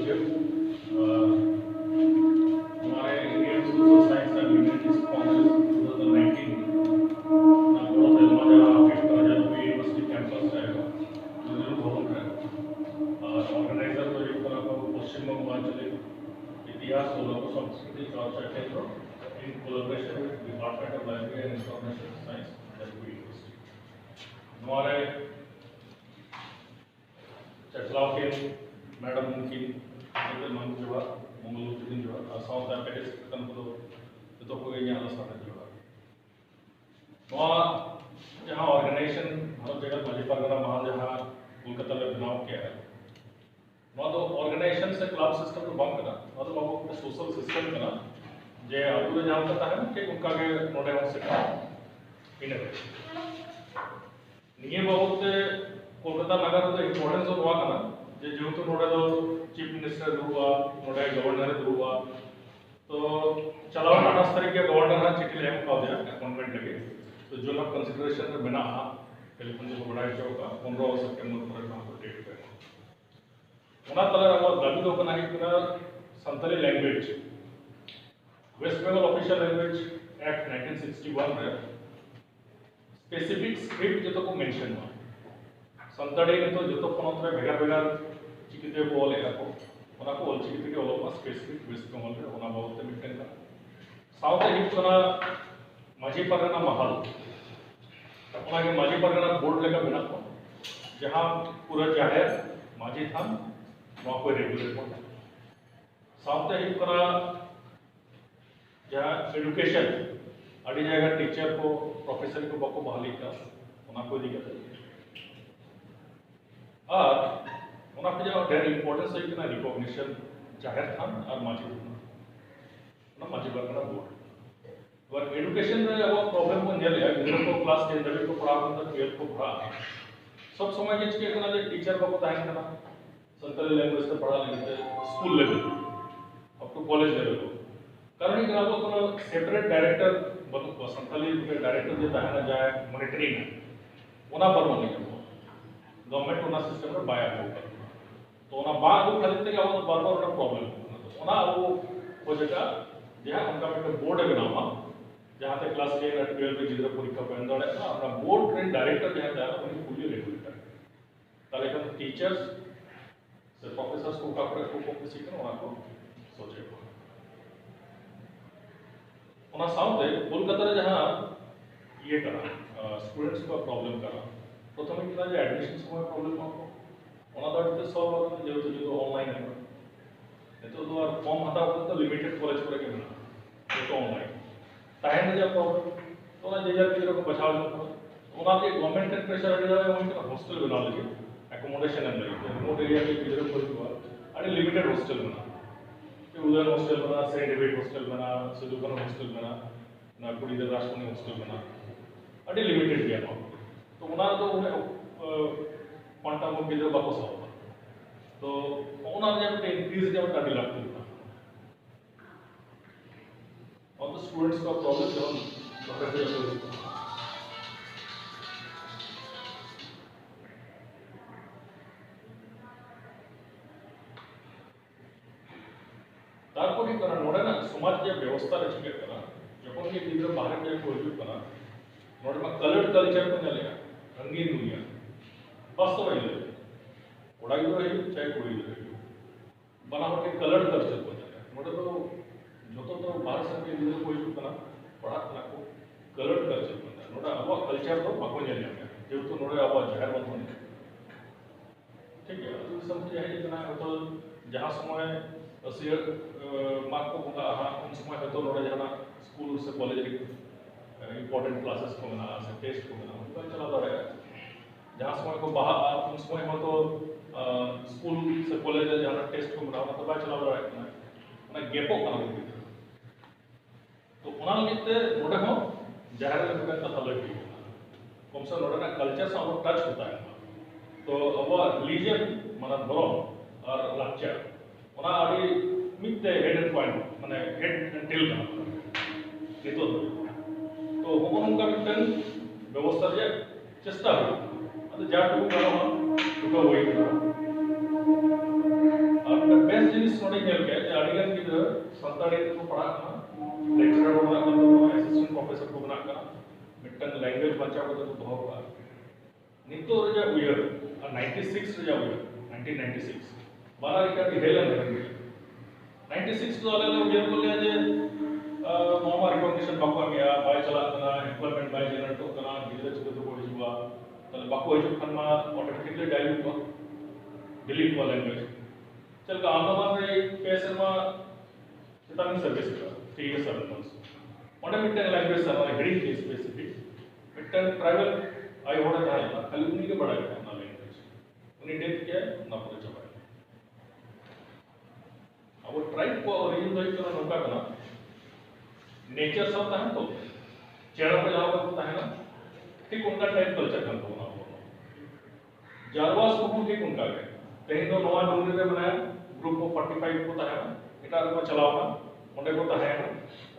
Scholarship हमारे Indian social science and humanities Congress 2019 ना बड़ा तेलमा जहाँ फिट करा जाए तो यूनिवर्सिटी कैंपस रहेगा जरूर भवन रहेगा और ऑर्गेनाइजर तो एक तरह का पश्चिम बंगाल चले इतिहास और लोक संस्कृति चर्चा केंद्र in collaboration with department of library and information science LP university हमारे चचलाव के मैडम मुमकिन निकल मान जोड़ा मंगल दिन जोड़ा और साउथ एपेटिक्स कन तो कोई यहाँ लसाने जोड़ा वहाँ जहाँ ऑर्गेनाइजेशन भारत जगत मजी परगना महाल जहाँ कोलकाता में बनाव किया है वहाँ तो ऑर्गेनाइजेशन से क्लब सिस्टम तो बंद करा वहाँ तो बाबू को सोशल सिस्टम करा जे अभी जहाँ करता है कि उनका के नोटे वहाँ से इन्हें निये बहुत कोलकाता नगर तो इम्पोर्टेंस हुआ करना जे जो तो नोटे तो चीफ मिनिस्टर हुआ नोटे गवर्नर हुआ तो चलाओ टाटा स्तर के गवर्नर ने चिट्ठी लेम का दिया अपॉइंटमेंट लगे तो जो लोग कंसीडरेशन में बिना टेलीफोन जो बड़ा चौका 15 सितंबर पर काम को डेट पे उना तरह वो दाबी तो बना है कि Santali language West Bengal official language act 1961 में स्पेसिफिक स्क्रिप्ट जो तो को मेंशन हुआ संताड़ी ने तो जो तो पनोत में भेगा चिकिते को लेगा को उना को चिकिते के ओलोमा स्पेसिफिक वेस्ट बंगाल में उना बहुत मिटन का साउथ हिप कोना माझी परगना महल उना के माझी परगना बोर्ड लेकर बना को जहां पूरा जाहिर माझी थान वहां कोई रेगुलेट होता साउथ हिप कोना जहां एजुकेशन अड़ी जगह टीचर को प्रोफेसर को बको बहाली का उना को दिक्कत है और उना पे जो डेर इंपॉर्टेंस है कि ना रिकॉग्निशन जाहिर था और माझी ना माझी बरकरा बोर्ड और एजुकेशन में अब प्रॉब्लम को नियल है जिन को क्लास 10 को पढ़ा मतलब 12 को पढ़ा सब समय के के ना जो टीचर को ताइन करना संताली लैंग्वेज से पढ़ा लेते school level up to college level को कारण कि आप को सेपरेट डायरेक्टर बनो संताली के डायरेक्टर जो ताइन जाए मॉनिटरिंग ओना पर नहीं गवर्नमेंट ओना सिस्टम में बाया होगा तो ओना बाग को खरीदते के वो बार-बार ओना प्रॉब्लम ओना वो जगह जहां उनका में बोर्ड है बनावा जहां तक क्लास 10 और 12 में जिधर परीक्षा पे अंदर है ना अपना बोर्ड ट्रेन डायरेक्टर जहां जाए ना उन्हें फुली रेगुलेट करे ताले का टीचर्स से प्रोफेसर्स को का को सीखना ओना को सोचे ओना साउंड है कोलकाता जहां ये करा स्टूडेंट्स का प्रॉब्लम करा प्रथम कि जो एडमिशन समय प्रॉब्लम आपको ओना तो सब जो ऑनलाइन है तो फॉर्म हटाओ तो लिमिटेड कॉलेज पर के बना तो ऑनलाइन टाइम में जब प्रॉब्लम तो ना जे के को बचाव ओना के गवर्नमेंट के प्रेशर आ जाए वहीं का हॉस्टल बना लीजिए एकोमोडेशन अंदर रिमोट एरिया के किधर कोई हुआ अरे लिमिटेड हॉस्टल बना कि उधर हॉस्टल बना सेंट डेविड हॉस्टल बना सिद्धूपन हॉस्टल बना ना कुड़ी इधर राष्ट्रपति हॉस्टल बना अरे लिमिटेड दिया तो उना तो उन्हें क्वांटम ऑफ किधर वापस आओ तो उना जब इंक्रीज जब टाडी लगती है और तो स्टूडेंट्स का प्रॉब्लम जो तारपो की करा नोडे ना समाज जे व्यवस्था रचिके करा जब ये किधर बाहर जाए कोई भी करा नोडे में कलर्ड कल्चर को चलेगा रंगीन दुनिया वास्तव में उड़ाई तो है चाहे कोई रहे बनावट के कलर्ड कल्चर को चलेगा नोडे तो जो तो बाहर से के लिए कोई भी करा पढ़ा ना को कलर्ड कल्चर को नोडे अब कल्चर तो बाको जाने में जो तो नोडे अब जाहिर बन ठीक है तो समझ है इतना तो जहां समय असियर मार्क को होगा हां उन समय है तो नोडे जहां स्कूल से कॉलेज इंपॉर्टेंट क्लासेस को बना से टेस्ट को बना तो चला रहेगा जहां समय को बाहर उन समय में तो स्कूल से कॉलेज जहां टेस्ट को बनाना तो बाय चला रहेगा ना गैपो करना तो उना लिखते नोडे हो जाहिर में कथा लगी कम से नोडे ना कल्चर से हम टच होता है तो अब रिलीजन माने धर्म और लाचार उना आदि मिते हेड एंड पॉइंट माने हेड एंड टेल का नितो तो हम का मिटन व्यवस्था जे चेष्टा हो ಅದು ಜಾಟು ಬರವ ಟುಕ ಹೋಯಿತು ಅಂತ ಬೆಸ್ಟ್ अडिगन गिद्रा संताड़ी को पढ़ा ना लेक्चरर को बना करते असिस्टेंट प्रोफेसर को बना कर मिट्टन लैंग्वेज बच्चा को तो बहुत बड़ा नित्तो रजा उयर 96 रजा उयर 1996 बाला रिका हेलन है 96 तो अलग उयर को ले जे नॉर्मल रिकॉग्निशन बाको गया बाय चला करना एम्प्लॉयमेंट बाय जनरेट तो करना गिद्रा चित्र तो कोई हुआ तले बाको हिजु खनमा ऑटोमेटिकली डाइल्यूट हुआ डिलीट हुआ लैंग्वेज चल का आंदोलन रे पेसर मा चितानी सर्विस का 3 years 7 months ओंडे मिट्टन लैंग्वेज सर हेडिंग के स्पेसिफिक मिट्टन ट्राइबल आई होड़ा था खाली उन्हीं के बड़ा है ना लैंग्वेज उन्हीं डेट क्या ना पता चला अब ट्राइब को ओरिजिन तो एक नौका करना नेचर सब था तो चेहरा पे जाओ तो है ना ठीक उनका टाइप कल्चर का तो ना जारवास को ठीक उनका है कहीं तो नवा डोंगरी रे बनाया ग्रुप ऑफ 45 को था ना इटा को चलावा ओंडे को था ना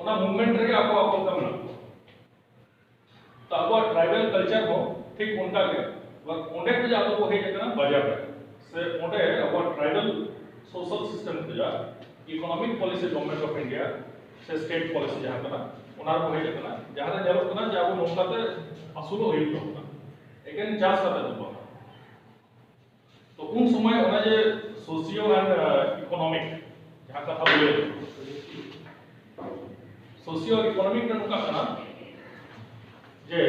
ओना मूवमेंट रे आपको आपको कम ना तो अब ट्राइबल कल्चर हो ठीक उनका के ओंडे को जातो को है कितना बजा पे से ओंडे अब ट्राइबल सोशल सिस्टम को जा economic policy government of India से स्टेट पॉलिसी जहां कना ओना को है कितना जहां जरूरत कना जाबो नोकाते असुल होई तो एकेन चास करते तो तो उन समय ओना जे सोशियो एंड इकोनॉमिक जहां कथा बोले सोशियो इकोनॉमिक नुका कना जे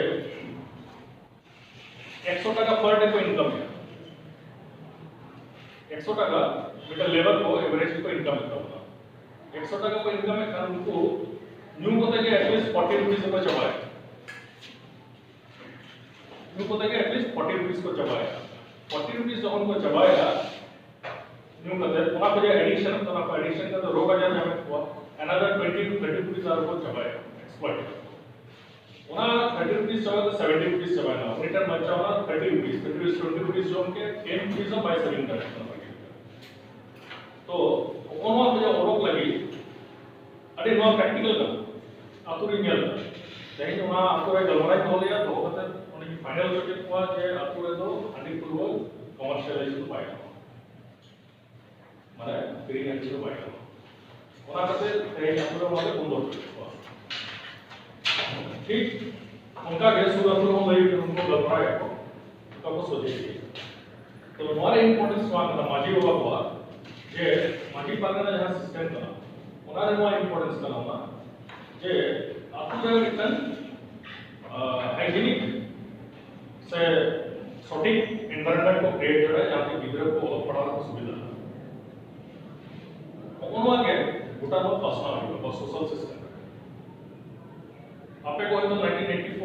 100 টাকা पर डे को इनकम है 100 টাকা मिडिल लेवल को एवरेज को इनकम होता है 100 টাকা को इनकम है कारण उनको न्यू होता है एटलीस्ट 40 रुपीस को चबाए न्यू होता है एटलीस्ट 40 रुपीस को चबाए 40 रुपीस जो उनको चबाएगा न्यू कहते हैं उनका जो एडिशन तो ना एडिशन का तो रोका जाए हमें हुआ अनदर 20 to 30 रुपीस आर को चबाएगा एक्सपर्ट उना 30 रुपीस चबाए तो 70 रुपीस चबाएगा रिटर्न बचा होना 30 रुपीस 20 रुपीस जो उनके 10 रुपीस बाय सेलिंग करेंगे तो ओनो जो ओरोक लगी अरे नो प्रैक्टिकल का आतुरी नेल दही ओना आतुरे गलमराई हो गया तो होते उनकी फाइनल प्रोजेक्ट हुआ जे आतुरे तो अनिपूर्व कमर्शियलाइजेशन पाएगा माने ग्रीन एनर्जी पाएगा ओना करते दही आतुरे वाले बंद हो हुआ ठीक उनका गैस हुआ तो हम लई उनको गलमराई को कब सोचे तो हमारे इंपॉर्टेंस वाला माजी हुआ जे माजी पागना जहां सिस्टम का उनारे नो इंपोर्टेंस का ना जे आपको रिटर्न हाइजीनिक से सटीक एनवायरनमेंट को क्रिएट करे जहां पे गिदर को पढ़ाने को सुविधा ओनो आगे गोटा नो पासना हो सोशल सिस्टम आपे को तो 1984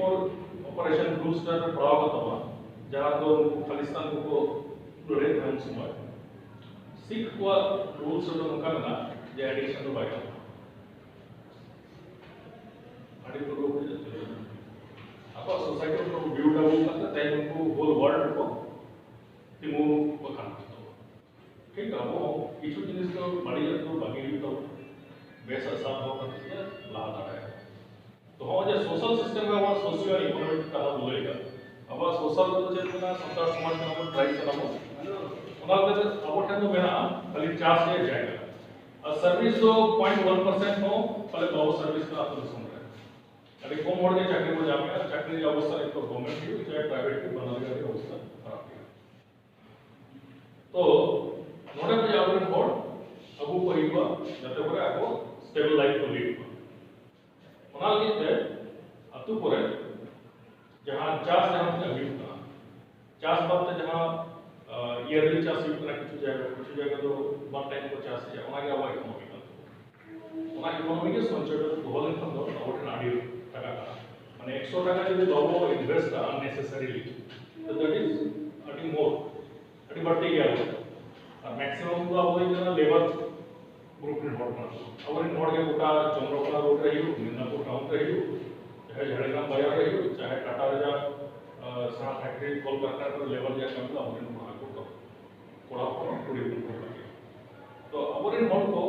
ऑपरेशन ब्लू स्टार में पढ़ा हुआ था जहां तो खालिस्तान को लड़े थे उस समय सिख को रूल्स जो उनका ना जे एडिशन तो बाय अड़ी तो लोग आपा सोसाइटी को व्यू डाउन करते तय उनको होल वर्ल्ड को तिमु को खाना ठीक है वो किछु जिनिस तो बड़ी तो बाकी तो बेस साफ हो करते ला आ रहा है तो हो जे सोशल सिस्टम में वो सोशियो इकोनॉमिक का बोलेगा अब सोशल तो जे ना संसार समाज का हम ट्राई करना उनाल के अब ठन में ना खाली चार्ज से जाएगा और सर्विस जो 0.1% हो पहले तो सर्विस का आप सुन रहे हैं अभी कम मोड़ के चाकरी को जामे चाकरी की अवस्था एक तो गवर्नमेंट की चाहे प्राइवेट की बना लगा की अवस्था खराब है तो नोडे पे आवरण बोर्ड अबू परिवा जते परे आपको स्टेबल लाइफ को लीड उनाल के अतु परे जहां चार्ज जहां से अभी चार्ज बात जहां ईयरली चार्ज यूज करना कुछ जगह तो वन टाइम को चार्ज है उना के अवा इकोनॉमी के संचय तो होल इनकम दो आउट नाडी টাকা মানে 100 টাকা যদি লবো ইনভেস্ট আননেসেসারিলি তো দ্যাট ইজ আটি মোর আটি বাড়তে গিয়া আর ম্যাক্সিমাম তো আবই যেন লেবার ग्रुप ने नोट कर और इन नोट के कोटा चंद्रकोना रोड रही हो मिदनापुर टाउन रही हो चाहे झड़ग्राम बाजार रही हो चाहे टाटा राजा सा फैक्ट्री कोलकाता पर लेवल या कम और इन नोट को कोड़ा पूरी को तो और इन नोट को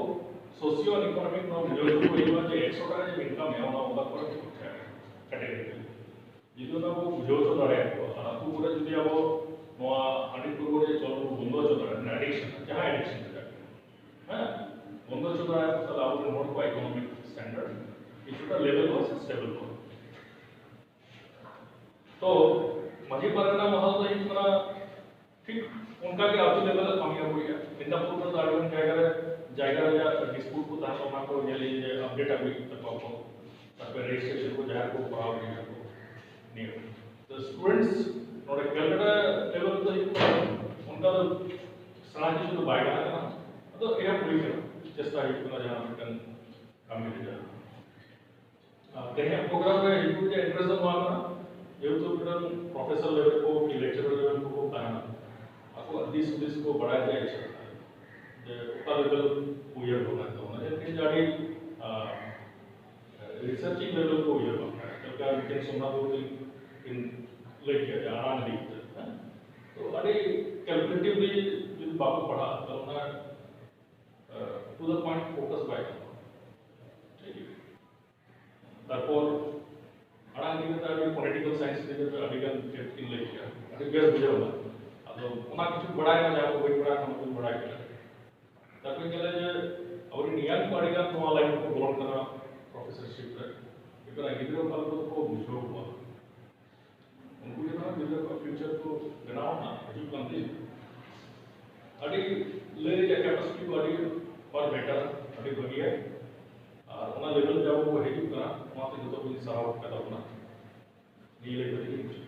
सोशियो इकोनॉमिक नो जो को ये जे 100 টাকা যে ইনকাম है ওনা ওদা করে कैटेगरी जिदो ना वो जो तो दरे और आपको पूरा যদি আবো নোয়া হাড়ি পূর্ব যে চলন বন্ধ চলন এডিকশন जहां एडिक्शन হ্যাঁ বন্ধ চলন तो मजी पारगना महल तो इतना ठीक उनका के आउट लेवल कमी हो गया इंदा पूर्ण दाड़न जायगा या डिस्प्यूट को तार सोना को ये लिए अपडेट अभी तक को तब रजिस्ट्रेशन को जहाँ को पढ़ाओ नहीं को नहीं तो स्टूडेंट्स नोड़े कलकत्ता लेवल तो उनका सलाह जो बाइक आना तो यह पूरी करो चेष्टा इतना जहाँ मिटन कमी हो जाए कहीं प्रोग्राम में इनको जो इंटरेस्ट हुआ ना ये तो फिर प्रोफेसर लेवल को कि लेक्चरर लेवल को कहना आपको दिस को बढ़ाया जाए सकता है जो ऊपर लेवल उयर होना तो ना लेकिन जारी रिसर्चिंग लेवल को उयर होना है क्योंकि उनके सुनना तो इन लेके जाना नहीं है तो अरे कैलकुलेटिवली जो बाबू पढ़ा तो ना to the point focus by तारपर अड़ांग की पॉलिटिकल साइंस अभिगम इन लेके अभी बेस बुझावा अदो उना किछु बड़ा है जहाँ को बड़ा हम कुछ बड़ा के ताकि के लिए और नियम को अड़ेगा तो लाइन को ग्रहण करना प्रोफेसरशिप रे इतना गिद्रो फल को बुझो हुआ उनको ये ना गिद्रो का फ्यूचर को बनाओ ना अभी कंप्लीट अड़ी ले के कैपेसिटी को अड़ी और बेटर अड़ी बढ़िया और उना लेवल जब वो है कि करा वहां से जो तो कोई सराव करना नहीं ले करके